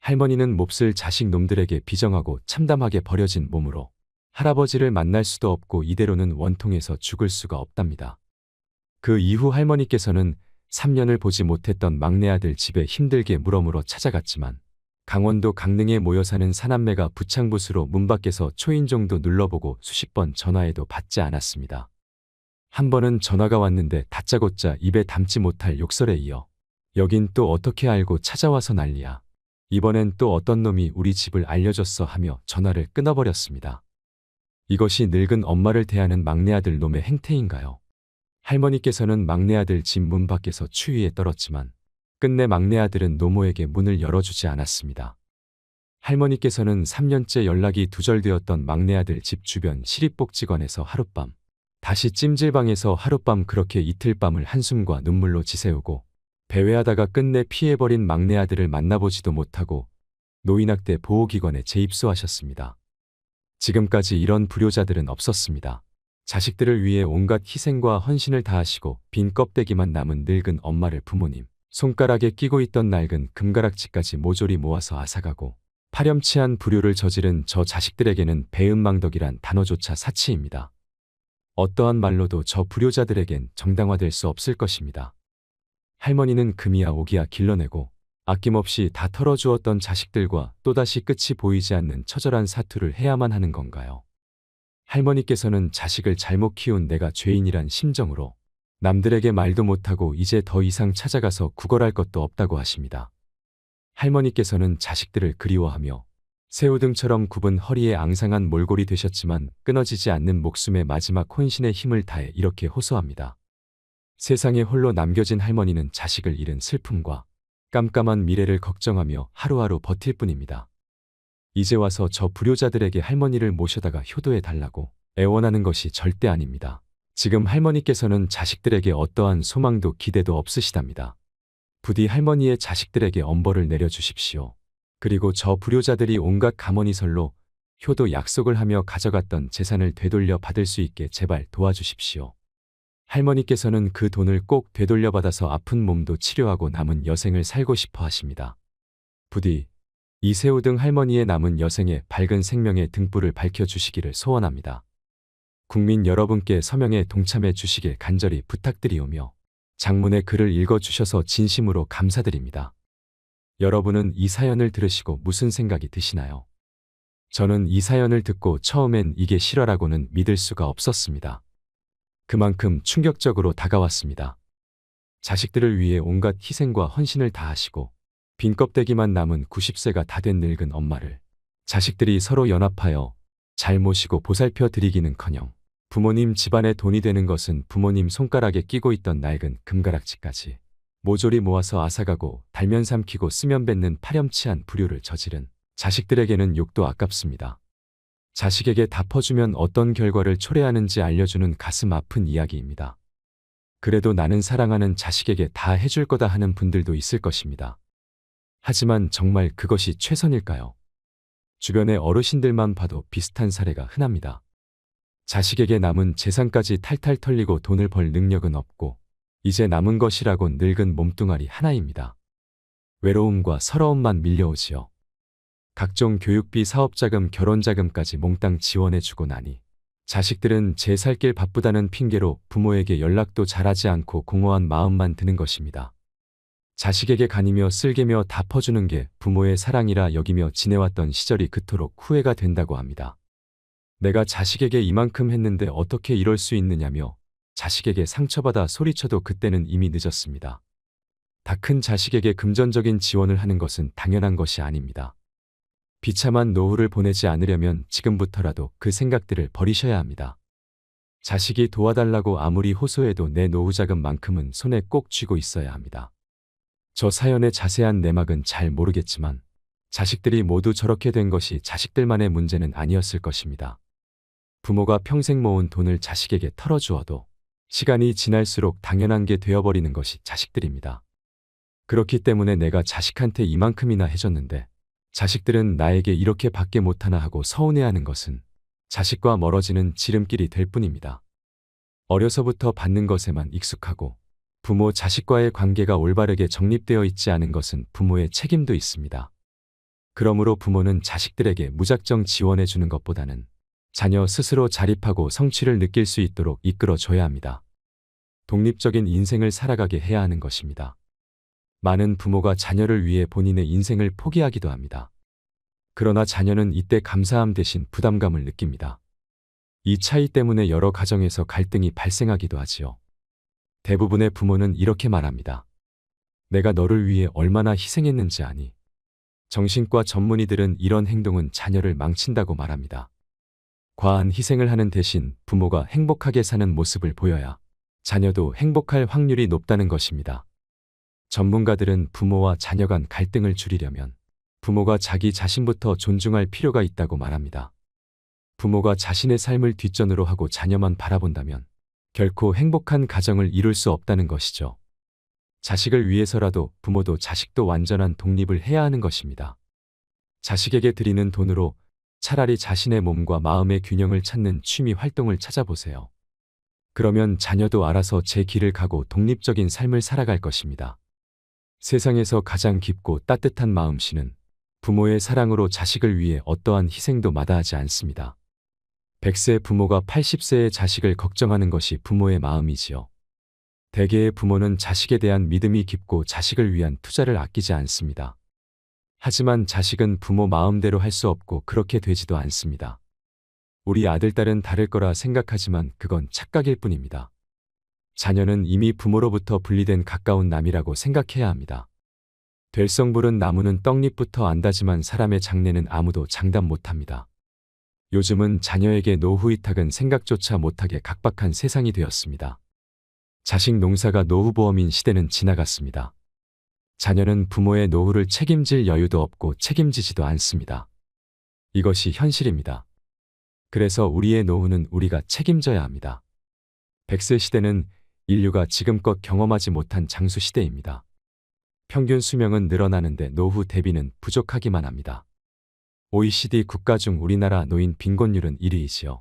할머니는 몹쓸 자식 놈들에게 비정하고 참담하게 버려진 몸으로 할아버지를 만날 수도 없고 이대로는 원통해서 죽을 수가 없답니다. 그 이후 할머니께서는 3년을 보지 못했던 막내 아들 집에 힘들게 물어물어 찾아갔지만 강원도 강릉에 모여 사는 사남매가 부창부수로 문 밖에서 초인종도 눌러보고 수십 번 전화해도 받지 않았습니다. 한 번은 전화가 왔는데 다짜고짜 입에 담지 못할 욕설에 이어 여긴 또 어떻게 알고 찾아와서 난리야. 이번엔 또 어떤 놈이 우리 집을 알려줬어 하며 전화를 끊어버렸습니다. 이것이 늙은 엄마를 대하는 막내 아들 놈의 행태인가요? 할머니께서는 막내 아들 집 문 밖에서 추위에 떨었지만 끝내 막내 아들은 노모에게 문을 열어주지 않았습니다. 할머니께서는 3년째 연락이 두절되었던 막내 아들 집 주변 시립복지관에서 하룻밤, 다시 찜질방에서 하룻밤 그렇게 이틀 밤을 한숨과 눈물로 지새우고 배회하다가 끝내 피해버린 막내 아들을 만나보지도 못하고 노인학대 보호기관에 재입소하셨습니다. 지금까지 이런 불효자들은 없었습니다. 자식들을 위해 온갖 희생과 헌신을 다하시고 빈 껍데기만 남은 늙은 엄마를 부모님 손가락에 끼고 있던 낡은 금가락지까지 모조리 모아서 앗아가고 파렴치한 불효를 저지른 저 자식들에게는 배은망덕이란 단어조차 사치입니다. 어떠한 말로도 저 불효자들에겐 정당화될 수 없을 것입니다. 할머니는 금이야 오기야 길러내고 아낌없이 다 털어주었던 자식들과 또다시 끝이 보이지 않는 처절한 사투를 해야만 하는 건가요? 할머니께서는 자식을 잘못 키운 내가 죄인이란 심정으로 남들에게 말도 못하고 이제 더 이상 찾아가서 구걸할 것도 없다고 하십니다. 할머니께서는 자식들을 그리워하며 새우등처럼 굽은 허리에 앙상한 몰골이 되셨지만 끊어지지 않는 목숨의 마지막 혼신의 힘을 다해 이렇게 호소합니다. 세상에 홀로 남겨진 할머니는 자식을 잃은 슬픔과 깜깜한 미래를 걱정하며 하루하루 버틸 뿐입니다. 이제 와서 저 불효자들에게 할머니를 모셔다가 효도해 달라고 애원하는 것이 절대 아닙니다. 지금 할머니께서는 자식들에게 어떠한 소망도 기대도 없으시답니다. 부디 할머니의 자식들에게 엄벌을 내려주십시오. 그리고 저 불효자들이 온갖 가머니설로 효도 약속을 하며 가져갔던 재산을 되돌려 받을 수 있게 제발 도와주십시오. 할머니께서는 그 돈을 꼭 되돌려받아서 아픈 몸도 치료하고 남은 여생을 살고 싶어 하십니다. 부디 이세우 등 할머니의 남은 여생에 밝은 생명의 등불을 밝혀주시기를 소원합니다. 국민 여러분께 서명에 동참해 주시길 간절히 부탁드리오며 장문의 글을 읽어주셔서 진심으로 감사드립니다. 여러분은 이 사연을 들으시고 무슨 생각이 드시나요? 저는 이 사연을 듣고 처음엔 이게 실화라고는 믿을 수가 없었습니다. 그만큼 충격적으로 다가왔습니다. 자식들을 위해 온갖 희생과 헌신을 다하시고 빈 껍데기만 남은 90세가 다 된 늙은 엄마를 자식들이 서로 연합하여 잘 모시고 보살펴 드리기는커녕 부모님 집안에 돈이 되는 것은 부모님 손가락에 끼고 있던 낡은 금가락지까지 모조리 모아서 앗아가고 달면 삼키고 쓰면 뱉는 파렴치한 불효를 저지른 자식들에게는 욕도 아깝습니다. 자식에게 다 퍼주면 어떤 결과를 초래하는지 알려주는 가슴 아픈 이야기입니다. 그래도 나는 사랑하는 자식에게 다 해줄 거다 하는 분들도 있을 것입니다. 하지만 정말 그것이 최선일까요? 주변의 어르신들만 봐도 비슷한 사례가 흔합니다. 자식에게 남은 재산까지 탈탈 털리고 돈을 벌 능력은 없고 이제 남은 것이라곤 늙은 몸뚱아리 하나입니다. 외로움과 서러움만 밀려오지요. 각종 교육비, 사업자금, 결혼자금까지 몽땅 지원해주고 나니 자식들은 제 살 길 바쁘다는 핑계로 부모에게 연락도 잘하지 않고 공허한 마음만 드는 것입니다. 자식에게 간이며 쓸개며 다 퍼주는 게 부모의 사랑이라 여기며 지내왔던 시절이 그토록 후회가 된다고 합니다. 내가 자식에게 이만큼 했는데 어떻게 이럴 수 있느냐며 자식에게 상처받아 소리쳐도 그때는 이미 늦었습니다. 다 큰 자식에게 금전적인 지원을 하는 것은 당연한 것이 아닙니다. 비참한 노후를 보내지 않으려면 지금부터라도 그 생각들을 버리셔야 합니다. 자식이 도와달라고 아무리 호소해도 내 노후자금만큼은 손에 꼭 쥐고 있어야 합니다. 저 사연의 자세한 내막은 잘 모르겠지만 자식들이 모두 저렇게 된 것이 자식들만의 문제는 아니었을 것입니다. 부모가 평생 모은 돈을 자식에게 털어주어도 시간이 지날수록 당연한 게 되어버리는 것이 자식들입니다. 그렇기 때문에 내가 자식한테 이만큼이나 해줬는데 자식들은 나에게 이렇게 밖에 못하나 하고 서운해하는 것은 자식과 멀어지는 지름길이 될 뿐입니다. 어려서부터 받는 것에만 익숙하고 부모 자식과의 관계가 올바르게 정립되어 있지 않은 것은 부모의 책임도 있습니다. 그러므로 부모는 자식들에게 무작정 지원해 주는 것보다는 자녀 스스로 자립하고 성취를 느낄 수 있도록 이끌어 줘야 합니다. 독립적인 인생을 살아가게 해야 하는 것입니다. 많은 부모가 자녀를 위해 본인의 인생을 포기하기도 합니다. 그러나 자녀는 이때 감사함 대신 부담감을 느낍니다. 이 차이 때문에 여러 가정에서 갈등이 발생하기도 하지요. 대부분의 부모는 이렇게 말합니다. 내가 너를 위해 얼마나 희생했는지 아니? 정신과 전문의들은 이런 행동은 자녀를 망친다고 말합니다. 과한 희생을 하는 대신 부모가 행복하게 사는 모습을 보여야 자녀도 행복할 확률이 높다는 것입니다. 전문가들은 부모와 자녀 간 갈등을 줄이려면 부모가 자기 자신부터 존중할 필요가 있다고 말합니다. 부모가 자신의 삶을 뒷전으로 하고 자녀만 바라본다면 결코 행복한 가정을 이룰 수 없다는 것이죠. 자식을 위해서라도 부모도 자식도 완전한 독립을 해야 하는 것입니다. 자식에게 드리는 돈으로 차라리 자신의 몸과 마음의 균형을 찾는 취미 활동을 찾아보세요. 그러면 자녀도 알아서 제 길을 가고 독립적인 삶을 살아갈 것입니다. 세상에서 가장 깊고 따뜻한 마음씨는 부모의 사랑으로 자식을 위해 어떠한 희생도 마다하지 않습니다. 100세 부모가 80세의 자식을 걱정하는 것이 부모의 마음이지요. 대개의 부모는 자식에 대한 믿음이 깊고 자식을 위한 투자를 아끼지 않습니다. 하지만 자식은 부모 마음대로 할 수 없고 그렇게 되지도 않습니다. 우리 아들, 딸은 다를 거라 생각하지만 그건 착각일 뿐입니다. 자녀는 이미 부모로부터 분리된 가까운 남이라고 생각해야 합니다. 될성부른 나무는 떡잎부터 안다지만 사람의 장래는 아무도 장담 못합니다. 요즘은 자녀에게 노후 위탁은 생각조차 못하게 각박한 세상이 되었습니다. 자식 농사가 노후보험인 시대는 지나갔습니다. 자녀는 부모의 노후를 책임질 여유도 없고 책임지지도 않습니다. 이것이 현실입니다. 그래서 우리의 노후는 우리가 책임져야 합니다. 100세 시대는 인류가 지금껏 경험하지 못한 장수 시대입니다. 평균 수명은 늘어나는데 노후 대비는 부족하기만 합니다. OECD 국가 중 우리나라 노인 빈곤율은 1위이지요.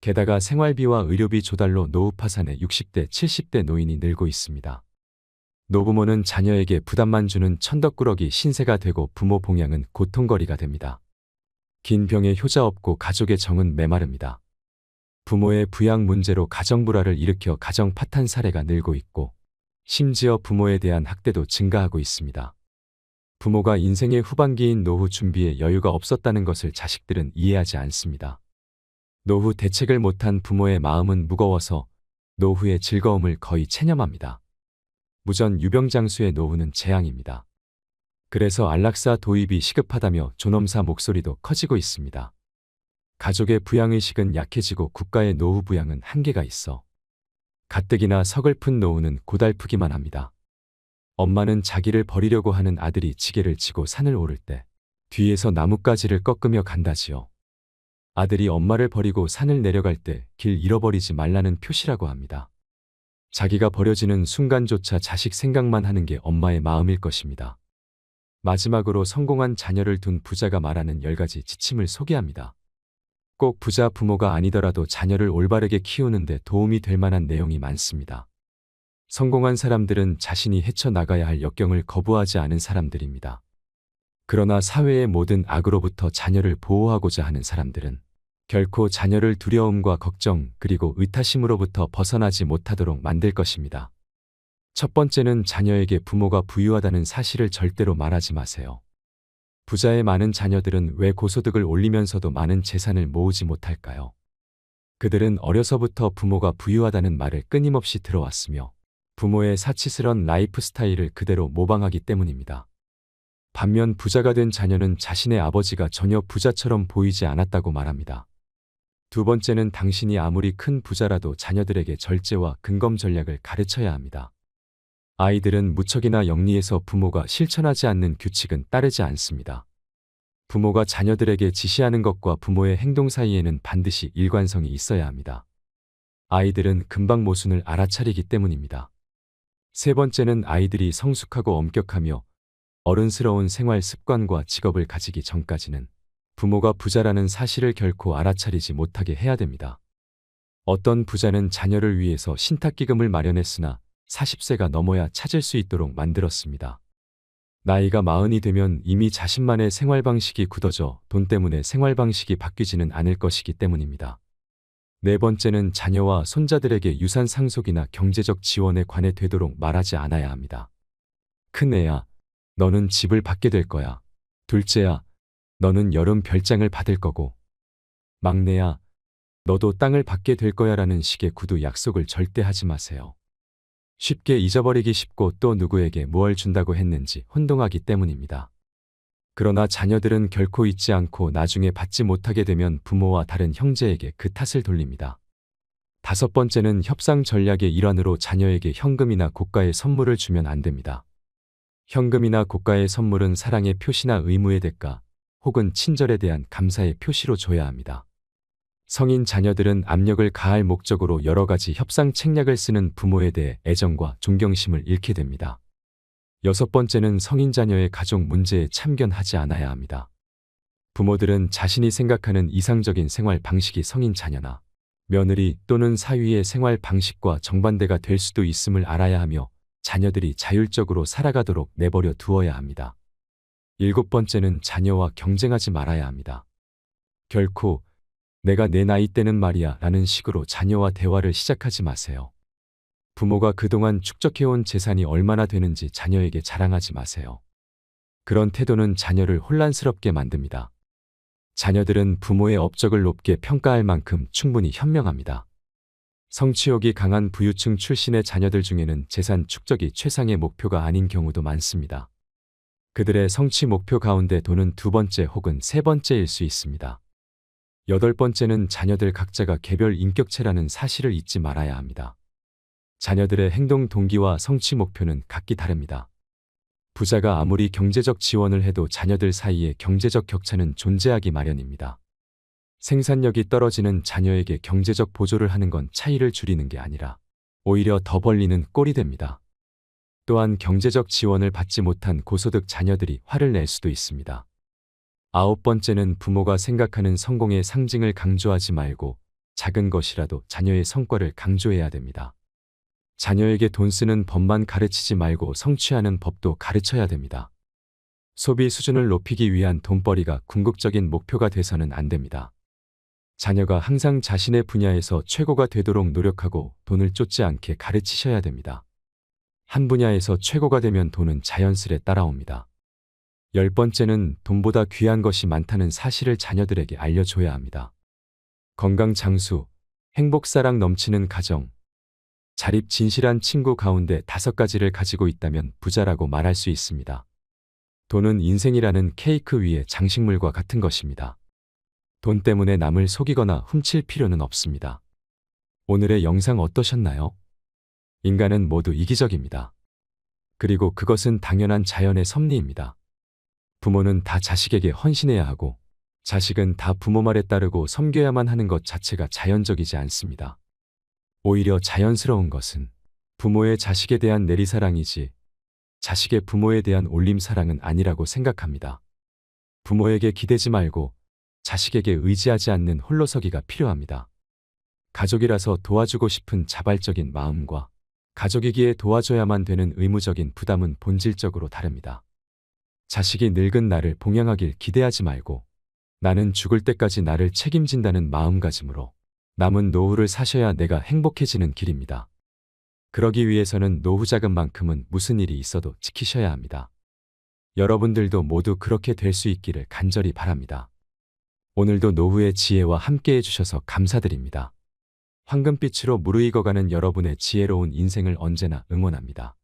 게다가 생활비와 의료비 조달로 노후 파산에 60대, 70대 노인이 늘고 있습니다. 노부모는 자녀에게 부담만 주는 천덕꾸러기 신세가 되고 부모 봉양은 고통거리가 됩니다. 긴 병에 효자 없고 가족의 정은 메마릅니다. 부모의 부양 문제로 가정불화를 일으켜 가정 파탄 사례가 늘고 있고 심지어 부모에 대한 학대도 증가하고 있습니다. 부모가 인생의 후반기인 노후 준비에 여유가 없었다는 것을 자식들은 이해하지 않습니다. 노후 대책을 못한 부모의 마음은 무거워서 노후의 즐거움을 거의 체념합니다. 무전 유병장수의 노후는 재앙입니다. 그래서 안락사 도입이 시급하다며 존엄사 목소리도 커지고 있습니다. 가족의 부양의식은 약해지고 국가의 노후 부양은 한계가 있어 가뜩이나 서글픈 노후는 고달프기만 합니다. 엄마는 자기를 버리려고 하는 아들이 지게를 지고 산을 오를 때 뒤에서 나뭇가지를 꺾으며 간다지요. 아들이 엄마를 버리고 산을 내려갈 때 길 잃어버리지 말라는 표시라고 합니다. 자기가 버려지는 순간조차 자식 생각만 하는 게 엄마의 마음일 것입니다. 마지막으로 성공한 자녀를 둔 부자가 말하는 10가지 지침을 소개합니다. 꼭 부자 부모가 아니더라도 자녀를 올바르게 키우는데 도움이 될 만한 내용이 많습니다. 성공한 사람들은 자신이 헤쳐나가야 할 역경을 거부하지 않은 사람들입니다. 그러나 사회의 모든 악으로부터 자녀를 보호하고자 하는 사람들은 결코 자녀를 두려움과 걱정 그리고 의타심으로부터 벗어나지 못하도록 만들 것입니다. 첫 번째는 자녀에게 부모가 부유하다는 사실을 절대로 말하지 마세요. 부자의 많은 자녀들은 왜 고소득을 올리면서도 많은 재산을 모으지 못할까요? 그들은 어려서부터 부모가 부유하다는 말을 끊임없이 들어왔으며 부모의 사치스런 라이프 스타일을 그대로 모방하기 때문입니다. 반면 부자가 된 자녀는 자신의 아버지가 전혀 부자처럼 보이지 않았다고 말합니다. 두 번째는 당신이 아무리 큰 부자라도 자녀들에게 절제와 근검 전략을 가르쳐야 합니다. 아이들은 무척이나 영리해서 부모가 실천하지 않는 규칙은 따르지 않습니다. 부모가 자녀들에게 지시하는 것과 부모의 행동 사이에는 반드시 일관성이 있어야 합니다. 아이들은 금방 모순을 알아차리기 때문입니다. 세 번째는 아이들이 성숙하고 엄격하며 어른스러운 생활 습관과 직업을 가지기 전까지는 부모가 부자라는 사실을 결코 알아차리지 못하게 해야 됩니다. 어떤 부자는 자녀를 위해서 신탁기금을 마련했으나 40세가 넘어야 찾을 수 있도록 만들었습니다. 나이가 40이 되면 이미 자신만의 생활 방식이 굳어져 돈 때문에 생활 방식이 바뀌지는 않을 것이기 때문입니다. 네 번째는 자녀와 손자들에게 유산 상속이나 경제적 지원에 관해 되도록 말하지 않아야 합니다. 큰애야, 너는 집을 받게 될 거야. 둘째야, 너는 여름 별장을 받을 거고. 막내야, 너도 땅을 받게 될 거야라는 식의 구두 약속을 절대 하지 마세요. 쉽게 잊어버리기 쉽고 또 누구에게 뭘 준다고 했는지 혼동하기 때문입니다. 그러나 자녀들은 결코 잊지 않고 나중에 받지 못하게 되면 부모와 다른 형제에게 그 탓을 돌립니다. 다섯 번째는 협상 전략의 일환으로 자녀에게 현금이나 고가의 선물을 주면 안 됩니다. 현금이나 고가의 선물은 사랑의 표시나 의무의 대가, 혹은 친절에 대한 감사의 표시로 줘야 합니다. 성인 자녀들은 압력을 가할 목적으로 여러 가지 협상 책략을 쓰는 부모에 대해 애정과 존경심을 잃게 됩니다. 여섯 번째는 성인 자녀의 가족 문제에 참견하지 않아야 합니다. 부모들은 자신이 생각하는 이상적인 생활 방식이 성인 자녀나 며느리 또는 사위의 생활 방식과 정반대가 될 수도 있음을 알아야 하며 자녀들이 자율적으로 살아가도록 내버려 두어야 합니다. 일곱 번째는 자녀와 경쟁하지 말아야 합니다. 결코 내가 내 나이 때는 말이야 라는 식으로 자녀와 대화를 시작하지 마세요. 부모가 그동안 축적해온 재산이 얼마나 되는지 자녀에게 자랑하지 마세요. 그런 태도는 자녀를 혼란스럽게 만듭니다. 자녀들은 부모의 업적을 높게 평가할 만큼 충분히 현명합니다. 성취욕이 강한 부유층 출신의 자녀들 중에는 재산 축적이 최상의 목표가 아닌 경우도 많습니다. 그들의 성취 목표 가운데 돈은 두 번째 혹은 세 번째일 수 있습니다. 여덟 번째는 자녀들 각자가 개별 인격체라는 사실을 잊지 말아야 합니다. 자녀들의 행동 동기와 성취 목표는 각기 다릅니다. 부자가 아무리 경제적 지원을 해도 자녀들 사이에 경제적 격차는 존재하기 마련입니다. 생산력이 떨어지는 자녀에게 경제적 보조를 하는 건 차이를 줄이는 게 아니라 오히려 더 벌리는 꼴이 됩니다. 또한 경제적 지원을 받지 못한 고소득 자녀들이 화를 낼 수도 있습니다. 아홉 번째는 부모가 생각하는 성공의 상징을 강조하지 말고 작은 것이라도 자녀의 성과를 강조해야 됩니다. 자녀에게 돈 쓰는 법만 가르치지 말고 성취하는 법도 가르쳐야 됩니다. 소비 수준을 높이기 위한 돈벌이가 궁극적인 목표가 돼서는 안 됩니다. 자녀가 항상 자신의 분야에서 최고가 되도록 노력하고 돈을 쫓지 않게 가르치셔야 됩니다. 한 분야에서 최고가 되면 돈은 자연스레 따라옵니다. 열 번째는 돈보다 귀한 것이 많다는 사실을 자녀들에게 알려줘야 합니다. 건강 장수, 행복 사랑 넘치는 가정, 자립 진실한 친구 가운데 5가지를 가지고 있다면 부자라고 말할 수 있습니다. 돈은 인생이라는 케이크 위에 장식물과 같은 것입니다. 돈 때문에 남을 속이거나 훔칠 필요는 없습니다. 오늘의 영상 어떠셨나요? 인간은 모두 이기적입니다. 그리고 그것은 당연한 자연의 섭리입니다. 부모는 다 자식에게 헌신해야 하고 자식은 다 부모 말에 따르고 섬겨야만 하는 것 자체가 자연적이지 않습니다. 오히려 자연스러운 것은 부모의 자식에 대한 내리사랑이지 자식의 부모에 대한 올림사랑은 아니라고 생각합니다. 부모에게 기대지 말고 자식에게 의지하지 않는 홀로서기가 필요합니다. 가족이라서 도와주고 싶은 자발적인 마음과 가족이기에 도와줘야만 되는 의무적인 부담은 본질적으로 다릅니다. 자식이 늙은 나를 봉양하길 기대하지 말고 나는 죽을 때까지 나를 책임진다는 마음가짐으로 남은 노후를 사셔야 내가 행복해지는 길입니다. 그러기 위해서는 노후 자금만큼은 무슨 일이 있어도 지키셔야 합니다. 여러분들도 모두 그렇게 될 수 있기를 간절히 바랍니다. 오늘도 노후의 지혜와 함께 해주셔서 감사드립니다. 황금빛으로 무르익어가는 여러분의 지혜로운 인생을 언제나 응원합니다.